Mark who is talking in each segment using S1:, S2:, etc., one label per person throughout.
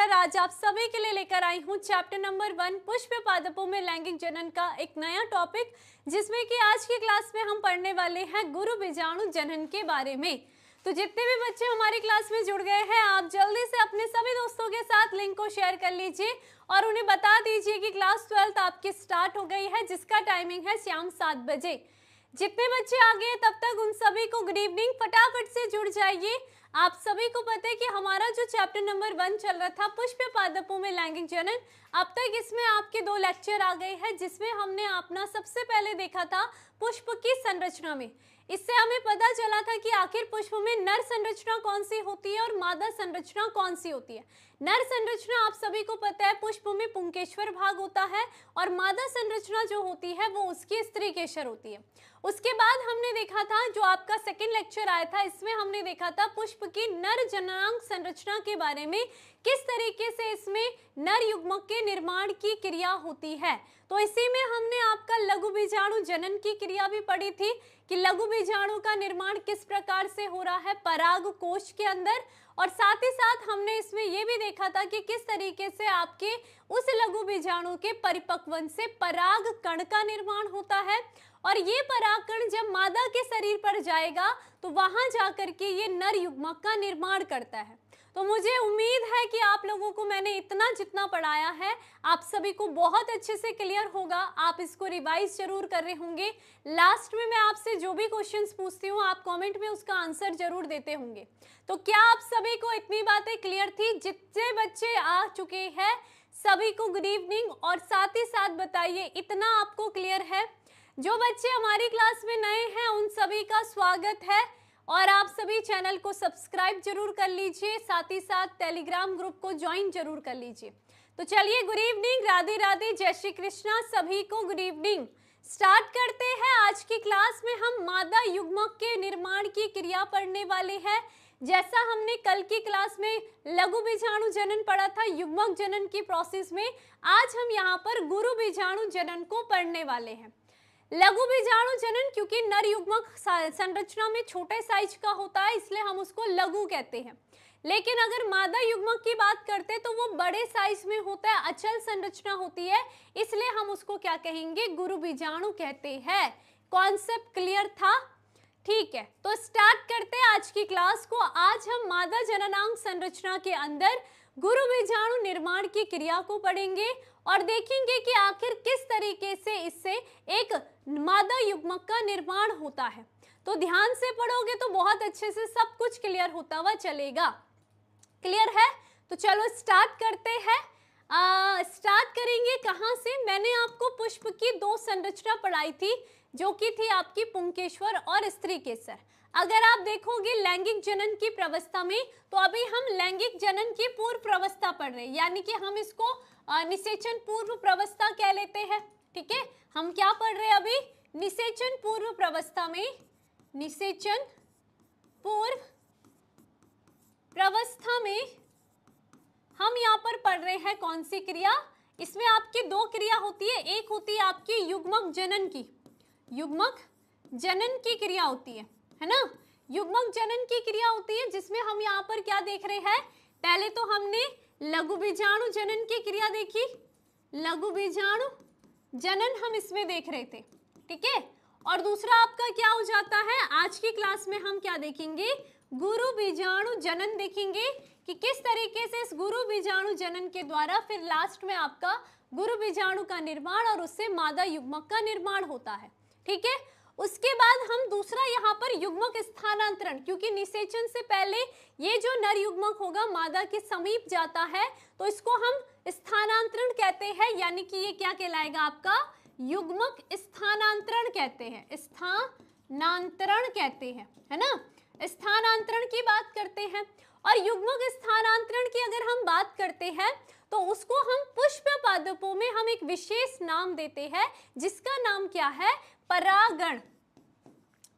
S1: Chapter आज आप सभी के लिए लेकर आई हूँ। चैप्टर नंबर 1 पुष्प पादपों में लैंगिक जनन का एक नया टॉपिक, जिसमें कि आज की क्लास में हम पढ़ने वाले हैं गुरु बीजाणु जनन के बारे में। तो जितने भी बच्चे हमारी क्लास में जुड़ गए हैं, आप जल्दी से अपने सभी दोस्तों के साथ लिंक को शेयर कर लीजिए और उन्हें बता दीजिए कि क्लास 12 आपकी स्टार्ट हो गई है, जिसका टाइमिंग है शाम 7 बजे। जितने बच्चे आ गए तब तक उन सभी को गुड इवनिंग, फटाफट से जुड़ जाइए। आप सभी को पता है कि हमारा जो चैप्टर नंबर 1 चल रहा था पुष्प पादपों में लैंगिक जनन, अब तक इसमें आपके 2 लेक्चर आ गए हैं, जिसमें हमने अपना सबसे पहले देखा था पुष्प की संरचना में। इससे हमें पता चला था कि आखिर पुष्प में नर संरचना कौन सी होती है और मादा संरचना कौन सी होती है। नर संरचना आप सभी को पता है पुष्प में पुंकेश्वर भाग होता है और मादा संरचना जो होती है वो उसकी स्त्री केशर होती है। उसके बाद हमने देखा था, जो आपका सेकंड लेक्चर आया था, इसमें हमने देखा था पुष्प की नर जननांग संरचना के बारे में, किस तरीके से इसमें नर युग्मक के निर्माण की क्रिया होती है। तो इसी में हमने आपका लघु बीजाणु जनन की क्रिया भी पढ़ी थी कि लघु बीजाणु का निर्माण किस प्रकार से हो रहा है पराग कोश के अंदर, और साथ ही साथ हमने इसमें यह भी देखा था कि किस तरीके से आपके उस लघु बीजाणु के परिपक्वन से पराग कण का निर्माण होता है, और ये परागकण जब मादा के शरीर पर जाएगा तो वहां जाकर के ये नर युग्मक का निर्माण करता है। तो मुझे उम्मीद है कि आप लोगों को मैंने इतना जितना पढ़ाया है आप सभी को बहुत अच्छे से क्लियर होगा। आप इसको रिवाइज जरूर कर रहे होंगे। लास्ट में मैं आपसे जो भी क्वेश्चंस पूछती हूँ आप कमेंट में उसका आंसर जरूर देते होंगे। तो क्या आप सभी को इतनी बातें क्लियर थी? जितने बच्चे आ चुके हैं सभी को गुड इवनिंग, और साथ ही साथ बताइए इतना आपको क्लियर है? जो बच्चे हमारी क्लास में नए हैं उन सभी का स्वागत है, और आप सभी चैनल को सब्सक्राइब जरूर कर लीजिए, साथ ही साथ टेलीग्राम ग्रुप को ज्वाइन जरूर कर लीजिए। तो चलिए गुड इवनिंग, राधे राधे, जय श्री कृष्णा, सभी को गुड इवनिंग। स्टार्ट करते हैं आज की क्लास में। हम मादा युग्मक के निर्माण की क्रिया पढ़ने वाले हैं। जैसा हमने कल की क्लास में लघु बीजाणु जनन पढ़ा था युग्मक जनन की प्रोसेस में, आज हम यहाँ पर गुरु बीजाणु जनन को पढ़ने वाले हैं। लघु बीजाणु जनन क्योंकि नर युग्मक संरचना में छोटे साइज का होता है, इसलिए हम उसको लघु कहते हैं। लेकिन अगर मादा युग्मक की बात करते हैं तो वो बड़े साइज में होता है, अचल संरचना होती है, इसलिए हम उसको क्या कहेंगे? गुरु बीजाणु कहते हैं। कॉन्सेप्ट क्लियर था? ठीक है, तो स्टार्ट करते हैं आज की क्लास को। आज हम मादा जननांग संरचना के अंदर गुरु बीजाणु निर्माण की क्रिया को पढ़ेंगे और देखेंगे कि आखिर किस तरीके से इससे एक मादा युग्मक का निर्माण होता है। तो ध्यान से पढ़ोगे तो बहुत अच्छे से सब कुछ क्लियर होता हुआ चलेगा। क्लियर है? तो चलो स्टार्ट करते हैं। स्टार्ट करेंगे कहाँ से? मैंने आपको पुष्प की 2 संरचना पढ़ाई थी, जो कि थी आपकी पुंकेश्वर और स्त्री केसर। अगर आप देखोगे लैंगिक जनन की प्रवस्था में, तो अभी हम लैंगिक जनन की पूर्व प्रवस्था पढ़ रहे हैं, यानी कि हम इसको निषेचन पूर्व प्रवस्था कह लेते हैं। ठीक है, हम क्या पढ़ रहे हैं अभी? निषेचन पूर्व प्रवस्था में, निषेचन पूर्व प्रवस्था में हम यहाँ पर पढ़ रहे हैं कौन सी क्रिया? इसमें आपकी 2 क्रिया होती है। एक होती है आपकी युग्मक जनन की, युग्मक जनन की क्रिया होती है ना? युग्मक जनन की क्रिया होती है, जिसमें हम यहाँ पर क्या देख रहे हैं? पहले तो हमने लघु बीजाणु जनन की क्रिया देखी, लघु बीजाणु जनन हम इसमें देख रहे थे। ठीक है, और दूसरा आपका क्या हो जाता है? आज की क्लास में हम क्या देखेंगे? गुरु बीजाणु जनन देखेंगे कि किस तरीके से इस गुरु बीजाणु जनन के द्वारा फिर लास्ट में आपका गुरु बीजाणु का निर्माण और उससे मादा युग्मक का निर्माण होता है। ठीक है, उसके बाद हम दूसरा यहाँ पर युग्मक स्थानांतरण, क्योंकि निषेचन से पहले ये जो नर युग्मक होगा मादा के समीप जाता है, तो इसको हम स्थानांतरण कहते हैं, यानी कि ये क्या कहलाएगा? आपका युग्मक स्थानांतरण कहते हैं, स्थानांतरण कहते हैं, है ना? स्थानांतरण की बात करते हैं। और युग्मक स्थानांतरण की अगर हम बात करते हैं तो उसको हम पुष्प पादपों में हम एक विशेष नाम देते हैं, जिसका नाम क्या है? परागण।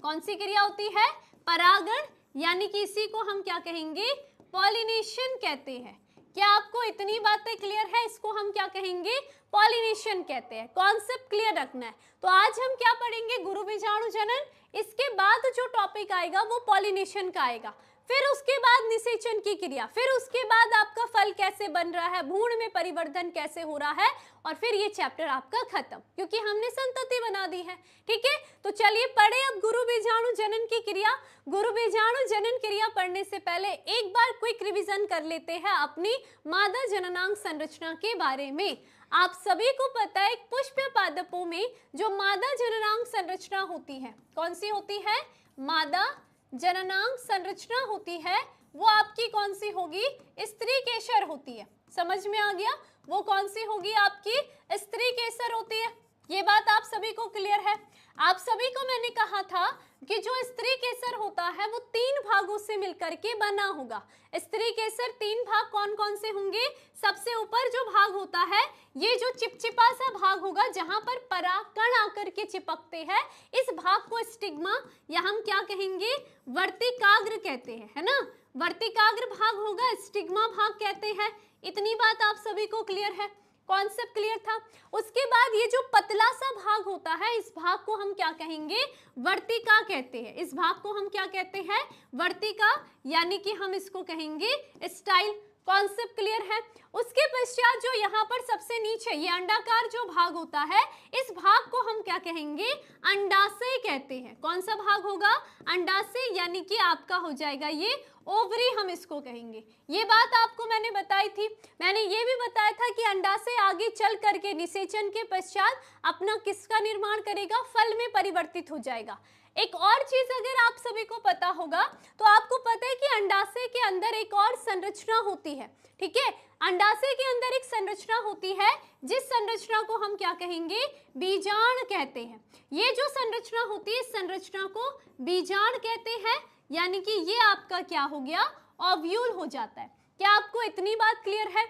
S1: कौन सी क्रिया होती है? परागण, यानी कि इसी को हम क्या कहेंगे? पॉलिनेशन कहते हैं। क्या आपको इतनी बातें क्लियर है? इसको हम क्या कहेंगे? पॉलिनेशन कहते हैं। कॉन्सेप्ट क्लियर रखना है। तो आज हम क्या पढ़ेंगे? गुरु बीजाणु जनन। इसके बाद जो टॉपिक आएगा वो पॉलिनेशन का आएगा। फिर उसके बाद निषेचन की क्रिया, फिर उसके बाद आपका फल कैसे बन रहा है, भ्रूण में परिवर्धन कैसे हो रहा है, और फिर ये चैप्टर आपका खत्म, क्योंकि हमने संतति बना दी है। ठीक है, तो चलिए पढ़े अब गुरु बीजाणु जनन की क्रिया। गुरु बीजाणु जनन क्रिया पढ़ने से पहले एक बार क्विक रिवीजन कर लेते हैं अपनी मादा जननांग संरचना के बारे में। आप सभी को पता है पुष्प पादपों में जो मादा जननांग संरचना होती है, कौन सी होती है, मादा जननांग संरचना होती है, वो आपकी कौन सी होगी, स्त्री केसर होती है। समझ में आ गया, वो कौन सी होगी, आपकी स्त्री केसर होती है। ये बात आप सभी को क्लियर है। आप सभी को मैंने कहा था कि जो स्त्री केसर होता है वो 3 भागों से मिलकर के बना होगा। स्त्री केसर 3 भाग कौन कौन से होंगे, सबसे ऊपर जो भाग होता है ये जो चिपचिपा सा भाग होगा जहां पर परागकण आकर के चिपकते हैं, इस भाग को स्टिग्मा या हम क्या कहेंगे, वर्तिकाग्र कहते हैं, है ना। वर्तिकाग्र भाग होगा, स्टिग्मा भाग कहते हैं। इतनी बात आप सभी को क्लियर है, कॉन्सेप्ट क्लियर था। उसके बाद ये जो पतला सा भाग होता है, इस भाग को हम क्या कहेंगे, वर्तिका कहते हैं। इस भाग को हम क्या कहते हैं, वर्तिका, यानी कि हम इसको कहेंगे स्टाइल। कॉन्सेप्ट क्लियर है। उसके पश्चात जो यहाँ पर सबसे नीचे ये अंडाकार जो भाग होता है, इस भाग को हम क्या कहेंगे, अंडाशय कहते हैं। कौन सा भाग होगा, अंडाशय, यानी कि आपका हो जाएगा ये ओवरी, हम इसको कहेंगे। ये बात आपको मैंने बताई थी। मैंने ये भी बताया था कि अंडाशय आगे चल करके निषेचन के पश्चात अपना किसका निर्माण करेगा, फल में परिवर्तित हो जाएगा। एक और चीज अगर आप सभी को पता होगा तो आपको पता है कि अंडाशय के अंदर एक और संरचना होती है। ठीक है, अंडाशय के अंदर एक संरचना होती है जिस संरचना को हम क्या कहेंगे, बीजांड कहते हैं। ये जो संरचना होती है इस संरचना को बीजांड कहते हैं, यानी कि ये आपका क्या हो गया, ओव्यूल हो जाता है। क्या आपको इतनी बात क्लियर है।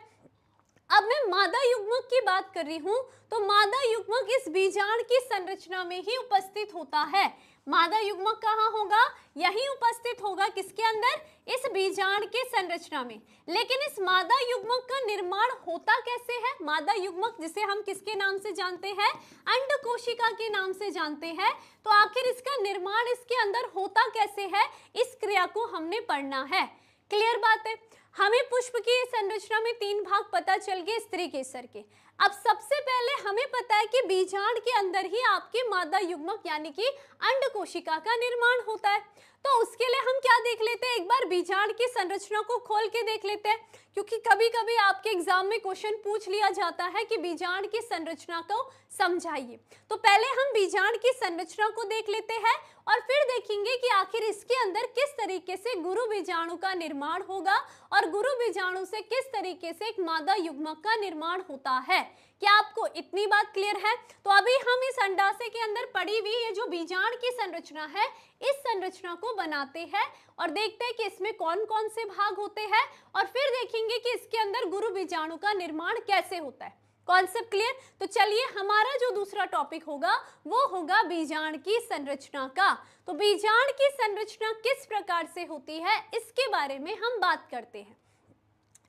S1: अब मैं मादा युग्मक की बात कर रही हूं, तो मादा युग्मक इस बीजांड की संरचना में ही उपस्थित होता है। मादा युग्मक कहाँ होगा, यही उपस्थित होगा, किसके अंदर, इस बीजांड के संरचना में। लेकिन इस मादा युग्मक का निर्माण होता कैसे है, मादा युग्मक जिसे हम किसके नाम से जानते हैं, अंडकोशिका के नाम से जानते हैं, तो आखिर इसका निर्माण इसके अंदर होता कैसे है, इस क्रिया को हमने पढ़ना है। क्लियर बात है। हमें पुष्प की संरचना में 3 भाग पता चल गए स्त्री केसर के। अब सबसे पहले हमें पता है कि बीजांड के अंदर ही आपके मादा युग्मक यानी कि अंडकोशिका का निर्माण होता है। तो उसके लिए हम क्या देख लेते हैं, एक बार बीजांड की संरचना को खोल के देख लेते हैं, क्योंकि कभी कभी आपके एग्जाम में क्वेश्चन पूछ लिया जाता है कि बीजांड की संरचना को समझाइए। तो पहले हम बीजांड की संरचना को देख लेते हैं और फिर देखेंगे कि आखिर इसके अंदर किस तरीके से गुरु बीजाणु का निर्माण होगा और गुरु बीजाणु से किस तरीके से एक मादा युग्मक का निर्माण होता है। क्या आपको इतनी बात क्लियर है। तो अभी हम इस अंडाशय के अंदर पड़ी हुई ये जो बीजांड की संरचना है, इस संरचना को बनाते हैं और देखते हैं कि इसमें कौन कौन से भाग होते हैं और फिर देखेंगे कि इसके अंदर गुरु बीजाणु का निर्माण कैसे होता है। Concept clear. तो चलिए हमारा जो दूसरा टॉपिक होगा वो होगा बीजांड की संरचना का। तो बीजांड की संरचना किस प्रकार से होती है इसके बारे में हम बात करते हैं।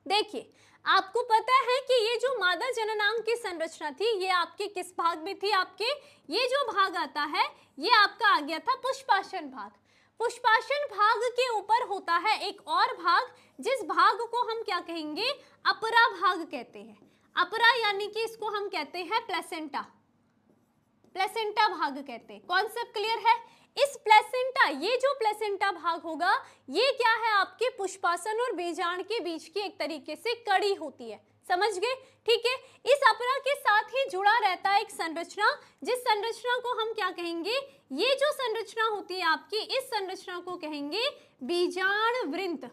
S1: देखिए, आपको पता है कि ये जो मादा जननांग की संरचना थी ये आपके किस भाग में थी, आपके ये जो भाग आता है ये आपका आ गया था पुष्पाशन भाग। पुष्पाशन भाग के ऊपर होता है एक और भाग, जिस भाग को हम क्या कहेंगे, अपरा भाग कहते हैं। अपरा यानी कि इसको हम कहते हैं प्लेसेंटा, प्लेसेंटा भाग कहते हैं। कॉन्सेप्ट क्लियर है। इस प्लेसेंटा, ये जो प्लेसेंटा भाग होगा ये क्या है, आपके पुष्पाशन और बीजांड के बीच की एक तरीके से कड़ी होती है। समझ गए। ठीक है। इस अपरा के साथ ही जुड़ा रहता है एक संरचना, जिस संरचना को हम क्या कहेंगे, ये जो संरचना होती है आपकी, इस संरचना को कहेंगे बीजांड वृंत।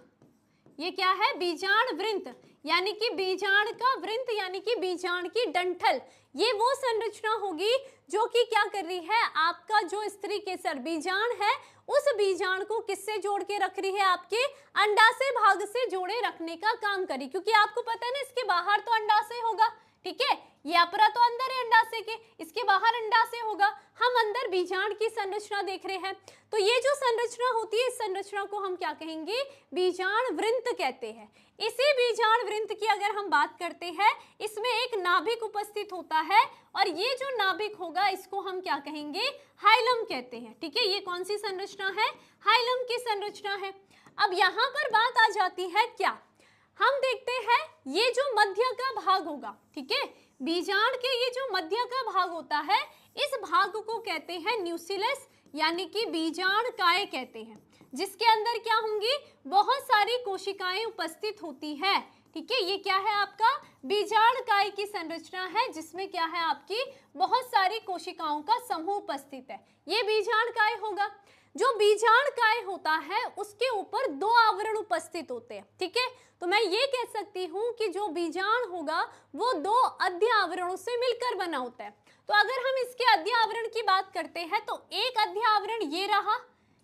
S1: ये क्या है, बीजांड वृंत, यानी कि बीजांड का वृंत यानी कि बीजांड की डंठल। ये वो संरचना होगी जो कि क्या कर रही है, आपका जो स्त्री केसर बीजांड है उस बीजांड को किससे जोड़ के रख रही है, आपके अंडाशय भाग से जोड़े रखने का काम करी। क्योंकि आपको पता है ना इसके बाहर तो अंडाशय होगा। ठीक है, ये अपरा तो अंदर है अंडाशय के, इसके बाहर अंडाशय होगा। हम अंदर बीजांड की संरचना देख रहे हैं। तो ये जो संरचना होती है इस संरचना को हम क्या कहेंगे, बीजांड वृंत कहते हैं। इसी बीजांड वृंत की अगर हम बात करते हैं, इसमें एक नाभिक उपस्थित होता है और ये जो नाभिक होगा इसको हम क्या कहेंगे, हाइलम कहते हैं। ठीक है, ये कौन सी संरचना है, हाइलम की संरचना है। अब यहाँ पर बात आ जाती है क्या, हम देखते हैं ये जो मध्य का भाग होगा, ठीक है, बीजांड के ये जो मध्य का भाग होता है, इस भाग को कहते हैं न्यूक्लियस, यानी कि बीजांडकाय कहते हैं, जिसके अंदर क्या होंगी, बहुत सारी कोशिकाएं उपस्थित होती है, ठीक है। ये क्या है आपका बीजांडकाय की संरचना है, जिसमें क्या है आपकी बहुत सारी कोशिकाओं का समूह उपस्थित है, ये बीजांडकाय होगा। जो बीजांडकाय होता है उसके ऊपर दो आवरण उपस्थित होते हैं, ठीक है। तो मैं ये कह सकती हूँ कि जो बीजांड होगा वो दो अध्य आवरणों से मिलकर बना होता है। तो अगर हम इसके अध्य आवरण की बात करते हैं तो एक अध्य आवरण ये रहा,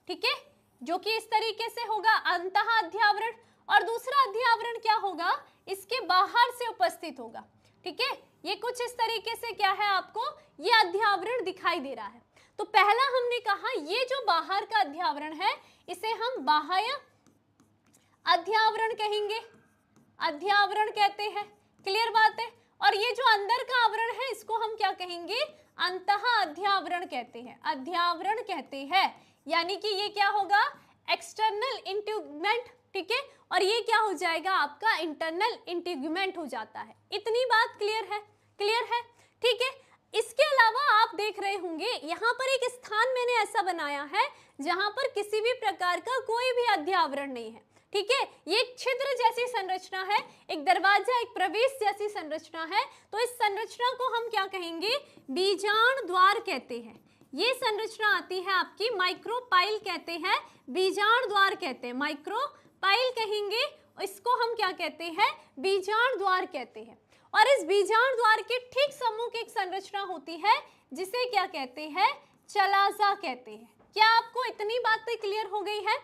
S1: ठीक है, जो कि इस तरीके से होगा अंतः अध्य आवरण, और दूसरा अध्य आवरण क्या होगा, इसके बाहर से उपस्थित होगा, ठीक है। ये कुछ इस तरीके से क्या है, आपको ये अध्य आवरण दिखाई दे रहा है। तो पहला हमने कहा ये जो बाहर का अध्य आवरण है इसे हम बाह्य अध्य आवरण कहेंगे, अध्य आवरण कहते हैं, क्लियर बात है। और ये जो अंदर का आवरण है इसको हम क्या कहेंगे, अंतः अध्य आवरण कहते हैं, अध्य आवरण कहते हैं, यानी कि ये क्या होगा, एक्सटर्नल इंटीग्यूमेंट, ठीक है, और ये क्या हो जाएगा आपका इंटरनल इंटीग्यूमेंट हो जाता है। इतनी बात क्लियर है, क्लियर है, ठीक है। इसके अलावा आप देख रहे होंगे यहाँ पर एक स्थान मैंने ऐसा बनाया है जहां पर किसी भी प्रकार का कोई भी अध्य आवरण नहीं है, ठीक है। ये एक छिद्र जैसी संरचना है, एक दरवाजा, एक प्रवेश जैसी संरचना है। तो इस संरचना को हम क्या कहेंगे, बीजांड द्वार कहते हैं। ये संरचना आती है आपकी माइक्रोपाइल कहते हैं, बीजांड द्वार कहते हैं, माइक्रोपाइल कहेंगे, इसको हम क्या कहते हैं, बीजांड द्वार कहते हैं। और इस बीजांड द्वार के ठीक सम्मुख एक संरचना होती है जिसे क्या कहते हैं, चलाजा कहते हैं। क्या आपको इतनी बातें क्लियर हो गई है?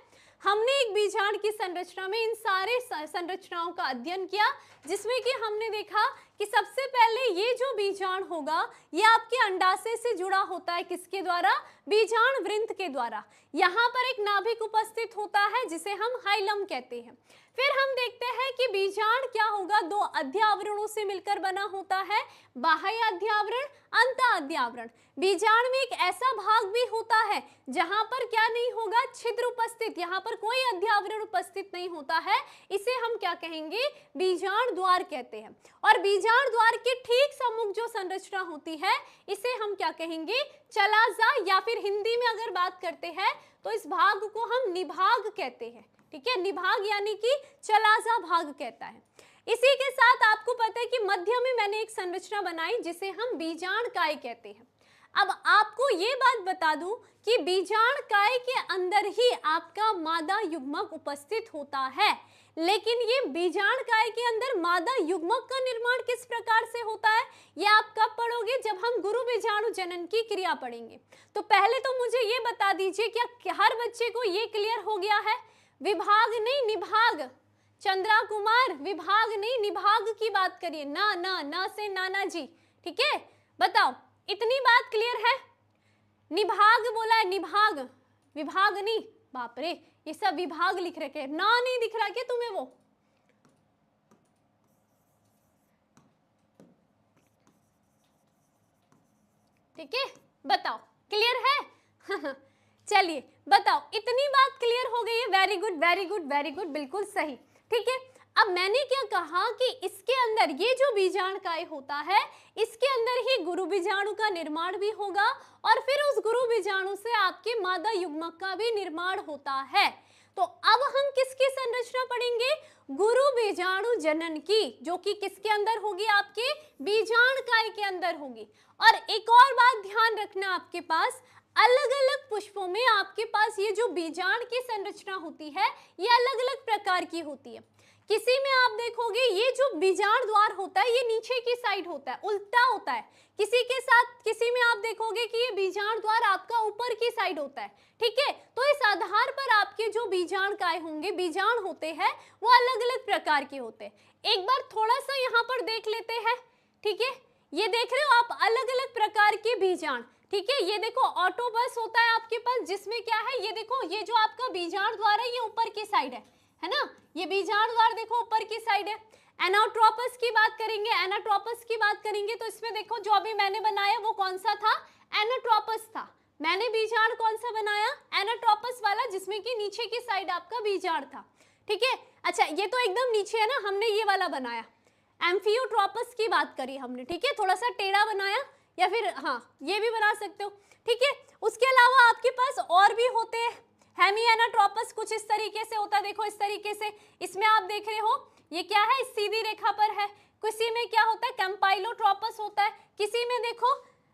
S1: हमने एक बीजांड की संरचना में इन सारे संरचनाओं का अध्ययन किया, जिसमें कि हमने देखा कि सबसे पहले ये जो बीजांड होगा ये आपके अंडाशय से जुड़ा होता है, किसके द्वारा, बीजांड वृंत के द्वारा। यहाँ पर एक नाभिक उपस्थित होता है जिसे हम हाइलम कहते हैं। फिर हम देखते हैं कि बीजांड क्या होगा, दो अध्य आवरणों से मिलकर बना होता है, बाह्य अध्य आवरण, अंतः अध्य आवरण। बीजांड में एक ऐसा भाग भी होता है जहां पर क्या नहीं होगा, छिद्र उपस्थित, यहाँ पर कोई अध्य आवरण उपस्थित नहीं होता है, इसे हम क्या कहेंगे, बीजांड द्वार कहते हैं। और बीजांड द्वार के ठीक सम्मुख जो संरचना होती है इसे हम क्या कहेंगे, चलाजा, या फिर हिंदी में अगर बात करते हैं तो इस भाग को हम निभाग कहते हैं, ठीक है, निभाग यानी कि चलाजा भाग कहता है। इसी के साथ आपको पता है कि मध्य में मैंने एक संरचना बनाई जिसे हम बीजांडकाय कहते हैं। अब आपको ये बात बता दूं कि बीजांडकाय के अंदर ही आपका मादा युग्मक उपस्थित होता है, लेकिन ये बीजांडकाय के अंदर मादा युग्मक का निर्माण किस प्रकार से होता है ये आप कब पढ़ोगे, जब हम गुरु बीजाणु जनन की क्रिया पढ़ेंगे। तो पहले तो मुझे ये बता दीजिए क्या हर बच्चे को ये क्लियर हो गया है, विभाग नहीं निभाग, चंद्रा कुमार विभाग नहीं निभाग की बात करिए, ना से नाना जी, ठीक है, बताओ इतनी बात क्लियर है। निभाग बोला है, निभाग, विभाग नहीं, बाप रे ये सब विभाग लिख रखे हैं, ना नहीं दिख रहा क्या तुम्हें वो, ठीक है, बताओ क्लियर है चलिए बताओ, इतनी बात क्लियर हो गई है, very good very good very good, बिल्कुल सही, ठीक है। अब मैंने क्या कहा कि इसके अंदर ये जो बीजांडकाय होता है इसके अंदर ही गुरु बीजाणु का निर्माण भी होगा और फिर उस गुरु बीजाणु से आपके मादा युग्मक का भी निर्माण होता है। तो अब हम किसकी संरचना पढ़ेंगे, गुरु बीजाणु जनन की, जो कि किसके अंदर होगी, आपके बीजांडकाय के अंदर होगी। और एक और बात ध्यान रखना, आपके पास अलग अलग पुष्पों में आपके पास ये जो बीजांड की संरचना होती है ये अलग अलग प्रकार की होती है। किसी में आप देखोगे ये जो बीजांड द्वार होता है ये नीचे की साइड होता है, उल्टा होता है। किसी में आप देखोगे कि ये बीजांड द्वार आपका ऊपर की साइड होता है, ठीक है। तो इस आधार पर आपके जो बीजांडकाय होंगे, बीजांड होते हैं, वो अलग अलग प्रकार के होते हैं। एक बार थोड़ा सा यहाँ पर देख लेते हैं, ठीक है, ये देख रहे हो आप अलग अलग प्रकार के बीजांड, ठीक है। ये देखो ऑटोबस होता है आपके पास, जिसमें क्या है, ये देखो ये जो आपका बीजांड द्वार है ये ऊपर की साइड है ना, ये बीजांड द्वार देखो ऊपर की साइड है। एनाट्रोपस की बात करेंगे, एनाट्रोपस की बात करेंगे तो इसमें देखो जो अभी मैंने बनाया वो कौन सा था, एनाट्रोपस था, मैंने बीजांड कौन सा बनाया, एनाट्रोपस वाला, जिसमें कि नीचे की साइड आपका बीजांड था, ठीक है। अच्छा ये तो एकदम नीचे है ना, हमने ये वाला बनाया, एम्फियोट्रोपस की बात करी हमने, ठीक है, थोड़ा सा टेढ़ा बनाया, या फिर हाँ ये भी बना सकते हो, ठीक है। उसके अलावा आपके पास और भी होते हैं, हेमिएनाट्रोपस कुछ इस तरीके से होता है, देखो इस तरीके से, इसमें आप देख रहे हो ये क्या है, इस सीधी रेखा पर है। किसी में क्या होता है, कैम्पाइलोट्रोपस होता है, किसी में देखो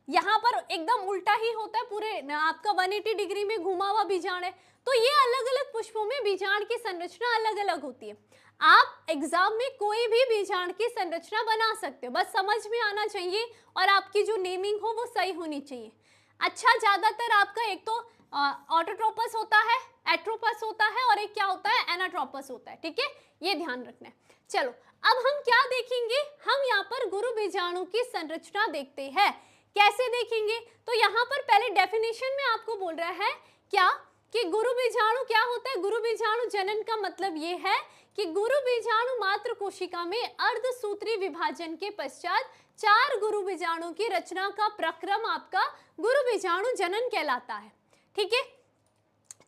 S1: यहाँ पर एकदम उल्टा ही होता है, पूरे आपका 180 डिग्री में घुमा हुआ बीजांड है। तो ये अलग अलग पुष्पों में बीजांड की संरचना अलग अलग होती है। आप एग्जाम में कोई भी बीजांड की संरचना बना सकते हो, बस समझ में आना चाहिए और आपकी जो नेमिंग हो वो सही होनी चाहिए। अच्छा ज्यादातर आपका एक तो ऑटोट्रोपस होता है, एट्रोपस होता है, और एक क्या होता है, एनाट्रोपस होता है, ठीक है, ये ध्यान रखना है। चलो अब हम क्या देखेंगे, हम यहाँ पर गुरु बीजाणु की संरचना देखते हैं। कैसे देखेंगे, तो यहाँ पर पहले डेफिनेशन में आपको बोल रहा है क्या कि गुरु बीजाणु क्या होता है। गुरु बीजाणु जनन का मतलब ये है कि गुरु बीजाणु मात्र कोशिका में अर्धसूत्री विभाजन के पश्चात 4 गुरु बीजाणु की रचना का प्रक्रम आपका गुरु बीजाणु जनन कहलाता है, ठीक है।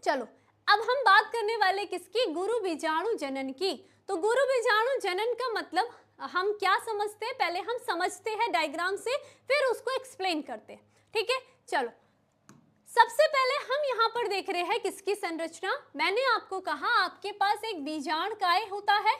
S1: चलो अब हम बात करने वाले किसकी, गुरु बीजाणु जनन की। तो गुरु बीजाणु जनन का मतलब हम क्या समझते हैं, पहले हम समझते हैं डायग्राम से, फिर उसको एक्सप्लेन करते हैं, ठीक है। चलो सबसे पहले हम यहाँ पर देख रहे हैं किसकी संरचना। मैंने आपको कहा आपके पास एक बीजांड काय होता है,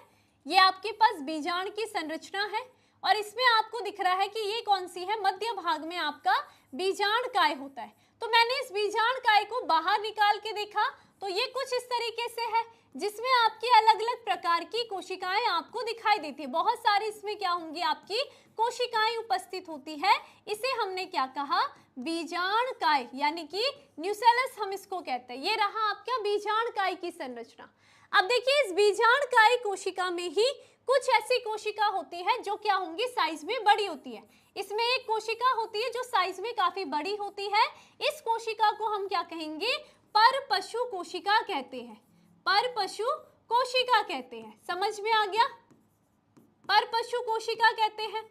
S1: ये आपके पास बीजांड की संरचना है, और इसमें आपको दिख रहा है कि ये कौन सी है, मध्य भाग में आपका बीजांड काय होता है। तो मैंने इस बीजांड काय को बाहर निकाल के देखा तो ये कुछ इस तरीके से है, जिसमें आपकी अलग अलग प्रकार की कोशिकाएं आपको दिखाई देती है। बहुत सारी इसमें क्या होंगी, आपकी कोशिकाएं उपस्थित होती है। इसे हमने क्या कहा, बीजांड काय, यानी कि न्यूसेलस हम इसको कहते हैं। ये रहा आपका बीजांड काय की संरचना। अब देखिए इस बीजांड काय कोशिका में ही कुछ ऐसी कोशिका होती है जो क्या होंगी, साइज में बड़ी होती है। इसमें एक कोशिका होती है जो साइज में काफी बड़ी होती है। इस कोशिका को हम क्या कहेंगे, परपशु कोशिका कहते हैं। परपशु कोशिका कहते हैं, समझ में आ गया, परपशु कोशिका कहते हैं।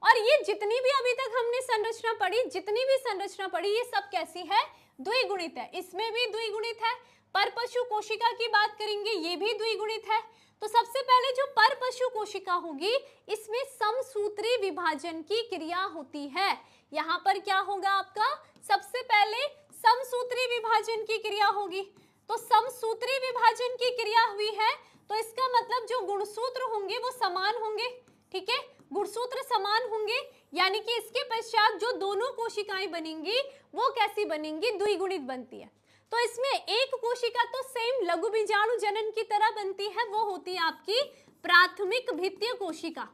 S1: और ये जितनी भी अभी तक हमने संरचना पढ़ी, जितनी भी संरचना पढ़ी, ये सब कैसी है, द्विगुणित है। इसमें भी द्विगुणित है। परपशु कोशिका की बात करेंगे, ये भी द्विगुणित है। तो सबसे पहले जो परपशु कोशिका होगी, इसमें समसूत्री विभाजन की क्रिया होती है। यहाँ पर क्या होगा आपका, सबसे पहले समसूत्री विभाजन की क्रिया होगी। तो समसूत्री विभाजन की क्रिया हुई है, तो इसका मतलब जो गुणसूत्र होंगे वो समान होंगे, ठीक है, गुणसूत्र समान होंगे, यानी कि इसके पश्चात जो दोनों कोशिकाएं बनेंगी वो कैसी बनेंगी, द्विगुणित बनती है। तो इसमें एक कोशिका तो सेम लघु बीजाणु जनन की तरह बनती है, वो होती है आपकी प्राथमिक भित्तीय कोशिका।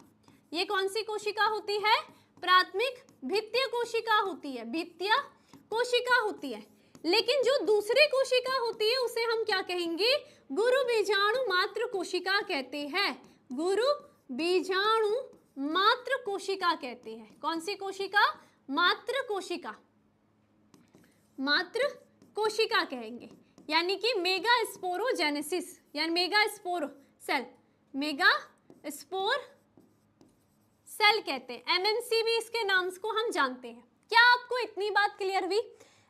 S1: ये कौन सी कोशिका होती है, प्राथमिक भित्तीय कोशिका होती है, भित्तीय कोशिका होती है। लेकिन जो दूसरी कोशिका होती है उसे हम क्या कहेंगे, गुरु बीजाणु मात्र कोशिका कहते हैं। गुरु बीजाणु मात्र कोशिका कहते हैं। कौन सी कोशिका, मात्र कोशिका, मात्र कोशिका कहेंगे, यानी कि मेगा स्पोरोजेनेसिस, यानी megaspore cell, megaspore cell कहते हैं। एमएनसी भी इसके नाम को हम जानते हैं। क्या आपको इतनी बात क्लियर हुई?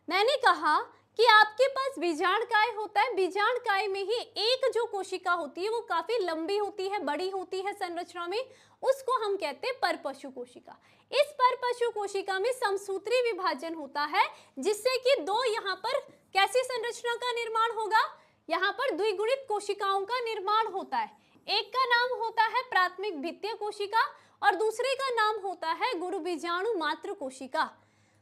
S1: मैंने कहा कि आपके पास बीजांड काय होता है, बीजांड काय में ही एक जो कोशिका होती है वो काफी लंबी होती है, बड़ी होती है संरचना में, उसको हम कहते हैं परपशु कोशिका। इस परपशु कोशिका में समसूत्री विभाजन होता है, जिससे कि दो यहाँ पर कैसी संरचना का निर्माण होगा, यहाँ पर द्विगुणित कोशिकाओं का निर्माण होता है। एक का नाम होता है प्राथमिक भित्तीय कोशिका और दूसरे का नाम होता है गुरु बीजाणु मात्र कोशिका।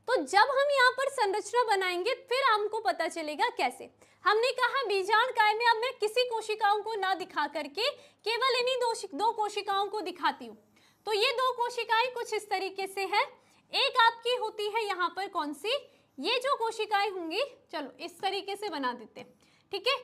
S1: तो जब हम यहाँ पर संरचना बनाएंगे फिर हमको पता चलेगा कैसे। हमने कहा बीजांड काय में अब मैं किसी कोशिकाओं को ना दिखा करके केवल इन्हीं दो कोशिकाओं को दिखाती हूँ। तो ये दो कोशिकाएं कुछ इस तरीके से है। एक आपकी होती है यहाँ पर कौन सी, ये जो कोशिकाएं होंगी, चलो इस तरीके से बना देते हैं, ठीक है।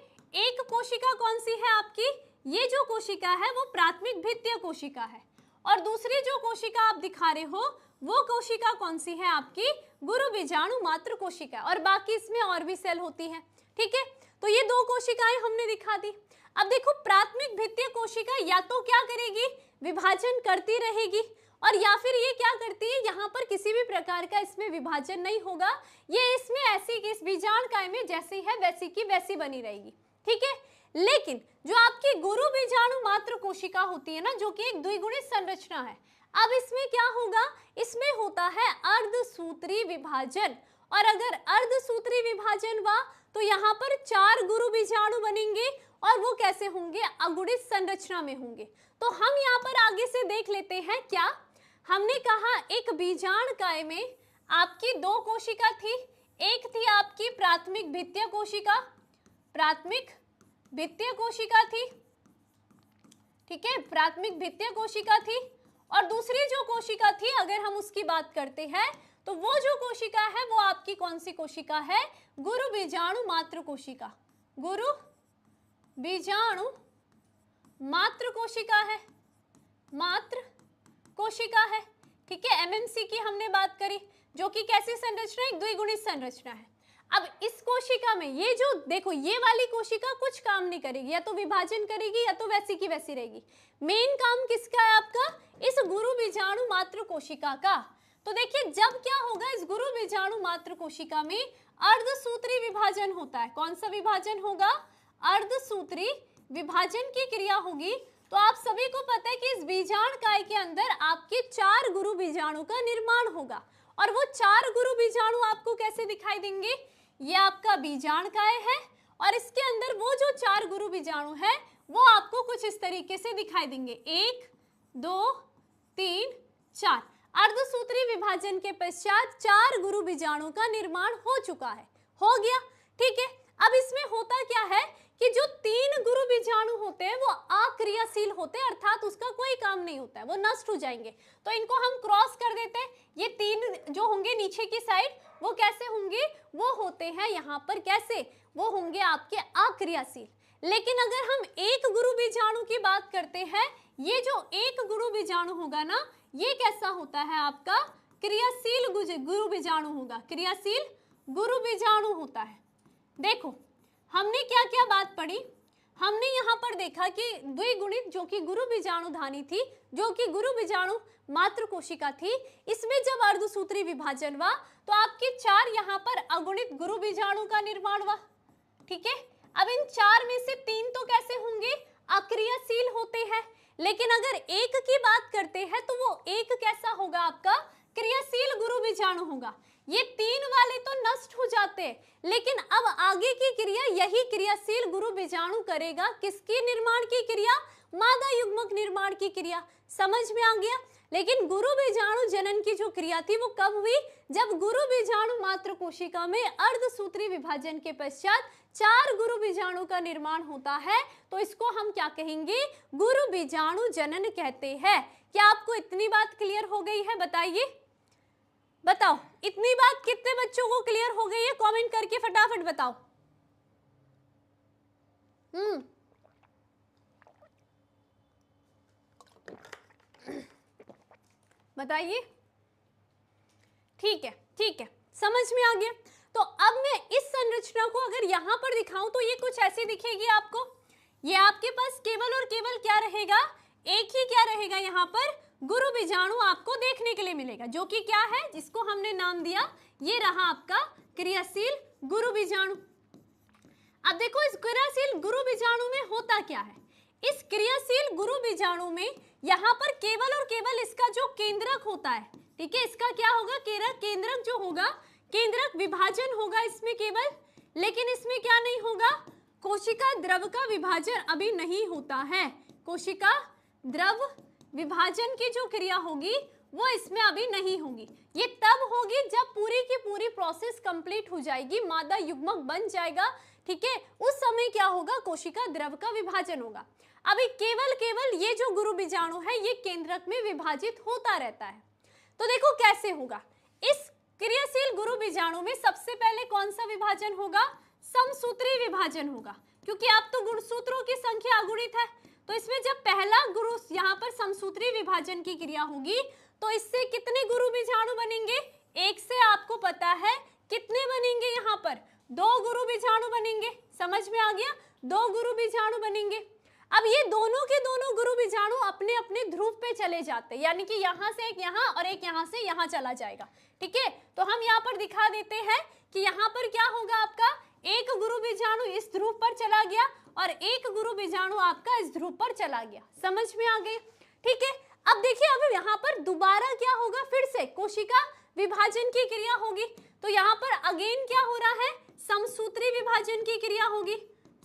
S1: एक कोशिका कौन सी है आपकी, ये जो कोशिका है वो प्राथमिक भित्तीय कोशिका है, और दूसरी जो कोशिका आप दिखा रहे हो वो कोशिका कौन सी है आपकी, गुरु बीजाणु मात्र कोशिका, और बाकी इसमें और भी सेल होती है, ठीक है। तो ये दो कोशिकाएं हमने दिखा दी। अब देखो प्राथमिक भित्तीय कोशिका या तो क्या करेगी, विभाजन करती रहेगी, और या फिर ये क्या करती है, यहाँ पर किसी भी प्रकार का इसमें विभाजन नहीं होगा, ये इसमें ऐसी कि इस बीजाणुकाय में जैसी है वैसी की वैसी बनी रहेगी, ठीक है। लेकिन जो आपकी गुरु बीजाणु मात्र कोशिका होती है ना, जो कि एक द्विगुणित संरचना है, अब इसमें क्या होगा, इसमें होता है अर्धसूत्री विभाजन। और अगर अर्धसूत्री विभाजन हुआ तो यहाँ पर 4 गुरु बीजाणु बनेंगे और वो कैसे होंगे, अगुणित संरचना में होंगे। तो हम यहाँ पर आगे से देख लेते हैं। क्या हमने कहा, एक बीजाणुकाय में आपकी 2 कोशिका थी, एक थी आपकी प्राथमिक भित्तीय कोशिका, प्राथमिक भित्तीय कोशिका थी, ठीक है, प्राथमिक भित्तीय कोशिका थी। और दूसरी जो कोशिका थी, अगर हम उसकी बात करते हैं तो वो जो कोशिका है वो आपकी कौन सी कोशिका है, गुरु बीजाणु मात्र कोशिका, गुरु बीजाणु मात्र कोशिका है, मात्र कोशिका है, ठीक है। एमएमसी की हमने बात करी, जो कि कैसी संरचना है, एक द्विगुणित संरचना है। अब इस कोशिका में ये जो देखो, ये वाली कोशिका कुछ काम नहीं करेगी, या तो विभाजन करेगी या तो वैसी की वैसी रहेगी। मेन काम किसका है आपका, इस गुरु बीजाणु मात्र कोशिका का। तो देखिए, जब क्या होगा, इस गुरु बीजाणु मात्र कोशिका में अर्धसूत्री विभाजन होता है। कौन सा विभाजन होगा, अर्धसूत्री विभाजन की क्रिया होगी। तो आप सभी को पता है कि इस बीजाणुकाय के अंदर आपके 4 गुरु बीजाणु का निर्माण होगा। और वो 4 गुरु बीजाणु आपको कैसे दिखाई देंगे, ये आपका बीजाणुकाय है और इसके अंदर वो जो 4 गुरु बीजाणु है वो आपको कुछ इस तरीके से दिखाई देंगे, 1 2 3 4। अर्धसूत्री विभाजन के पश्चात 4 गुरु बीजाणु का निर्माण हो चुका है, हो गया, ठीक है। अब इसमें होता क्या है कि जो 3 गुरु बीजाणु होते हैं वो अक्रियाशील होते हैं, अर्थात उसका कोई काम नहीं होता है, वो नष्ट हो जाएंगे। तो इनको हम क्रॉस कर देते हैं। ये 3 जो होंगे नीचे की साइड, वो कैसे होंगे, वो होते हैं यहाँ पर कैसे, वो होंगे आपके अक्रियाशील। लेकिन अगर हम एक गुरु बीजाणु की बात करते हैं, ये जो एक गुरु बीजाणु होगा ना, ये कैसा होता है आपका, क्रियाशील गुरु बीजाणु होगा, क्रियाशील गुरु बीजाणु होता है। देखो हमने क्या क्या बात पढ़ी, हमने यहाँ पर देखा कि द्विगुणित जो कि गुरु बीजाणुधानी थी, जो कि गुरु बीजाणु मात्र कोशिका थी, इसमें जब अर्धसूत्री विभाजन हुआ तो आपके 4 यहाँ पर अगुणित गुरु बीजाणु का निर्माण हुआ, ठीक है। अब इन 4 में से 3 तो कैसे होंगे, अक्रियाशील होते हैं। लेकिन अगर एक की बात करते हैं तो वो एक कैसा होगा आपका, क्रियाशील गुरु बीजाणु होगा। ये 3 वाले तो नष्ट हो जाते हैं, लेकिन अब आगे की क्रिया यही क्रियाशील गुरु बीजाणु करेगा। किसकी निर्माण की क्रिया, मादा युग्मक निर्माण की क्रिया। समझ में आ गया। लेकिन गुरु बीजाणु जनन की जो क्रिया थी वो कब हुई, जब गुरु बीजाणु मात्र कोशिका में अर्धसूत्री विभाजन के पश्चात 4 गुरु बीजाणु का निर्माण होता है। तो इसको हम क्या कहेंगे, गुरु बीजाणु जनन कहते हैं। क्या आपको इतनी बात क्लियर हो गई है, बताइए, बताओ इतनी बात कितने बच्चों को क्लियर हो गई है, कमेंट करके फटाफट बताओ। बताइए, ठीक है, ठीक है, समझ में आ गया। तो अब मैं इस संरचना को अगर यहां पर दिखाऊं तो ये कुछ ऐसी दिखेगी आपको। ये आपके पास केवल और केवल क्या रहेगा, एक ही क्या रहेगा, यहाँ पर गुरु बीजाणु आपको देखने के लिए मिलेगा, जो कि क्या है, जिसको हमने नाम दिया, ये रहा आपका क्रियाशील गुरु बीजाणु। अब देखो इस क्रियाशील गुरु बीजाणु में होता क्या है, इस क्रियाशील गुरु बीजाणु में यहाँ पर केवल और केवल इसका जो केंद्रक होता है, ठीक है, इसका क्या होगा, केंद्रक जो होगा, केंद्रक विभाजन होगा इसमें केवल। लेकिन इसमें क्या नहीं होगा, कोशिका द्रव का विभाजन अभी नहीं होता है। कोशिका द्रव विभाजन की जो क्रिया होगी वो इसमें अभी नहीं होगी। ये तब होगी जब पूरी की पूरी प्रोसेस कंप्लीट हो जाएगी, मादा युग्मक बन जाएगा, ठीक है, उस समय क्या होगा, कोशिका द्रव का विभाजन होगा। अभी केवल ये जो गुरु बीजाणु है ये केंद्रक में विभाजित होता रहता है। तो देखो कैसे होगा, इस क्रियाशील गुरु बीजाणु में सबसे पहले कौन सा विभाजन होगा, समसूत्री विभाजन होगा, क्योंकि आप तो गुणसूत्रों की संख्या अगुणित है। तो इसमें जब पहला गुरु यहाँ पर समसूत्री विभाजन की क्रिया होगी तो इससे कितने गुरु बीजाणु बनेंगे, एक से आपको पता है कितने बनेंगे, यहाँ पर 2 गुरु बीजाणु बनेंगे। समझ में आ गया, 2 गुरु बीजाणु बनेंगे। अब ये दोनों के दोनों गुरु बीजाणु अपने अपने ध्रुव पे चले जाते हैं, यानी कि यहाँ से एक यहाँ और एक यहाँ से यहाँ चला जाएगा। ठीक है, तो हम यहाँ पर दिखा देते हैं कि यहाँ पर क्या होगा, आपका एक गुरु बीजाणु इस ध्रुव पर चला गया और एक गुरु बीजाणु आपका इस ध्रुव पर चला गया। समझ में आ गई? ठीक है, अब देखिए अब यहाँ पर दोबारा क्या होगा, फिर से कोशिका विभाजन की क्रिया होगी। तो यहाँ पर अगेन क्या हो रहा है, समसूत्री विभाजन की क्रिया होगी,